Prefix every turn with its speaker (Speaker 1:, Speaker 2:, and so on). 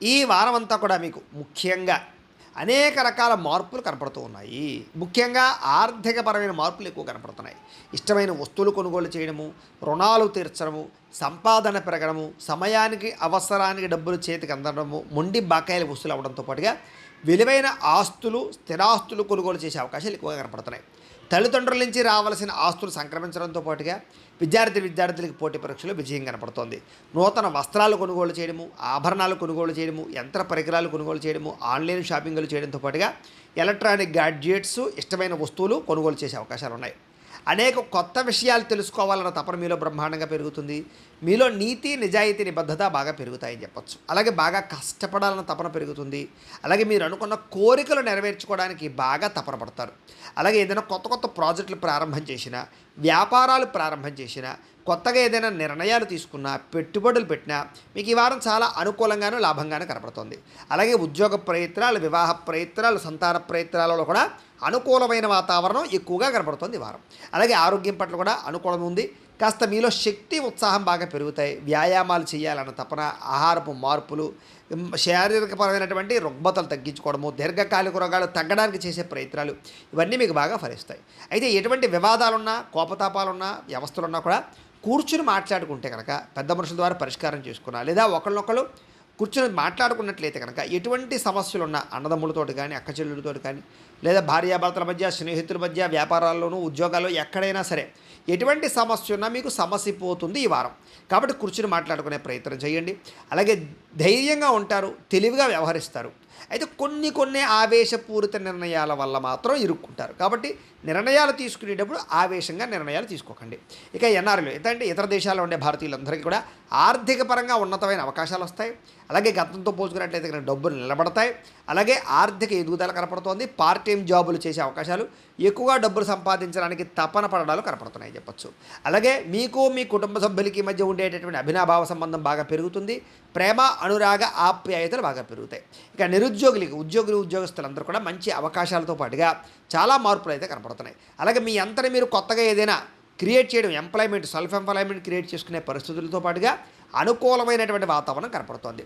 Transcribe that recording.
Speaker 1: ఈ వారం అంతా కూడా మీకు ముఖ్యంగా అనేక రకాల మార్పులు కనపడుతూ ఉన్నాయి. ముఖ్యంగా ఆర్థికపరమైన మార్పులు ఎక్కువ కనపడుతున్నాయి. ఇష్టమైన వస్తువులు కొనుగోలు చేయడము, రుణాలు తీర్చడము, సంపాదన పెరగడము, సమయానికి అవసరానికి డబ్బులు చేతికి అందడము, మొండి బకాయిలు వసూలు అవ్వడంతో పాటుగా విలువైన ఆస్తులు, స్థిరాస్తులు కొనుగోలు చేసే అవకాశాలు ఎక్కువగా కనపడుతున్నాయి. తల్లిదండ్రుల నుంచి రావాల్సిన ఆస్తులు సంక్రమించడంతో పాటుగా విద్యార్థులకి పోటీ పరీక్షలో విజయం కనపడుతోంది. నూతన వస్త్రాలు కొనుగోలు చేయడము, ఆభరణాలు కొనుగోలు చేయడము, యంత్ర పరికరాలు కొనుగోలు చేయడము, ఆన్లైన్ షాపింగ్లు చేయడంతో పాటుగా ఎలక్ట్రానిక్ గాడ్జెట్స్, ఇష్టమైన వస్తువులు కొనుగోలు చేసే అవకాశాలు ఉన్నాయి. అనేక కొత్త విషయాలు తెలుసుకోవాలన్న తపన మీలో బ్రహ్మాండంగా పెరుగుతుంది. మీలో నీతి, నిజాయితీ, నిబద్ధత బాగా పెరుగుతాయని చెప్పొచ్చు. అలాగే బాగా కష్టపడాలన్న తపన పెరుగుతుంది. అలాగే మీరు అనుకున్న కోరికలు నెరవేర్చుకోవడానికి బాగా తపన పడతారు. అలాగే ఏదైనా కొత్త కొత్త ప్రాజెక్టులు ప్రారంభం చేసినా, వ్యాపారాలు ప్రారంభం చేసినా, కొత్తగా ఏదైనా నిర్ణయాలు తీసుకున్నా, పెట్టుబడులు పెట్టినా మీకు ఈ వారం చాలా అనుకూలంగానూ లాభంగానూ కనపడుతుంది. అలాగే ఉద్యోగ ప్రయత్నాలు, వివాహ ప్రయత్నాలు, సంతాన ప్రయత్నాలలో కూడా అనుకూలమైన వాతావరణం ఎక్కువగా కనపడుతుంది ఈ వారం. అలాగే ఆరోగ్యం పట్ల కూడా అనుకూలం ఉంది. కాస్త మీలో శక్తి, ఉత్సాహం బాగా పెరుగుతాయి. వ్యాయామాలు చేయాలన్న తపన, ఆహారపు మార్పులు, శారీరకపరమైనటువంటి రుగ్మతలు తగ్గించుకోవడము, దీర్ఘకాలిక రోగాలు తగ్గడానికి చేసే ప్రయత్నాలు ఇవన్నీ మీకు బాగా ఫలిస్తాయి. అయితే ఎటువంటి వివాదాలున్నా, కోపతాపాలున్నా, వ్యవస్థలున్నా కూడా కూర్చుని మాట్లాడుకుంటే కనుక పెద్ద మనుషుల ద్వారా పరిష్కారం చేసుకున్నా, లేదా ఒకళ్ళనొకళ్ళు కూర్చొని మాట్లాడుకున్నట్లయితే కనుక ఎటువంటి సమస్యలున్నా అన్నదమ్ములతోటి కానీ, అక్క చెల్లెలతోటి కానీ, లేదా భార్యాభర్తల మధ్య, స్నేహితుల మధ్య, వ్యాపారాల్లోనూ, ఉద్యోగాల్లో ఎక్కడైనా సరే ఎటువంటి సమస్య ఉన్నా మీకు సమసిపోతుంది ఈ వారం. కాబట్టి కూర్చుని మాట్లాడుకునే ప్రయత్నం చేయండి. అలాగే ధైర్యంగా ఉంటారు, తెలివిగా వ్యవహరిస్తారు. అయితే కొన్ని ఆవేశపూరిత నిర్ణయాల వల్ల మాత్రం ఇరుక్కుంటారు. కాబట్టి నిర్ణయాలు తీసుకునేటప్పుడు ఆవేశంగా నిర్ణయాలు తీసుకోకండి. ఇక ఎన్ఆర్ఐలు ఏంటంటే ఇతర దేశాల్లో ఉండే భారతీయులందరికీ కూడా ఆర్థిక పరంగా ఉన్నతమైన అవకాశాలు వస్తాయి. అలాగే గతంతో పోల్చుకున్నట్లయితే కనుక డబ్బులు నిలబడతాయి. అలాగే ఆర్థిక ఎదుగుదల కనపడుతోంది. పార్ట్ టైం జాబులు చేసే అవకాశాలు, ఎక్కువగా డబ్బులు సంపాదించడానికి తపన పడడాలు కనపడుతున్నాయి చెప్పచ్చు. అలాగే మీకు, మీ కుటుంబ సభ్యులకి మధ్య ఉండేటటువంటి అభినాభావ సంబంధం బాగా పెరుగుతుంది. ప్రేమ, అనురాగ, ఆప్యాయతలు బాగా పెరుగుతాయి. ఇక ఉద్యోగస్తులందరూ కూడా మంచి అవకాశాలతో పాటుగా చాలా మార్పులు అయితే కనపడుతున్నాయి. అలాగే మీ అంతటి మీరు కొత్తగా ఏదైనా క్రియేట్ చేయడం, సెల్ఫ్ ఎంప్లాయ్మెంట్ క్రియేట్ చేసుకునే పరిస్థితులతో పాటుగా అనుకూలమైనటువంటి వాతావరణం కనపడుతోంది.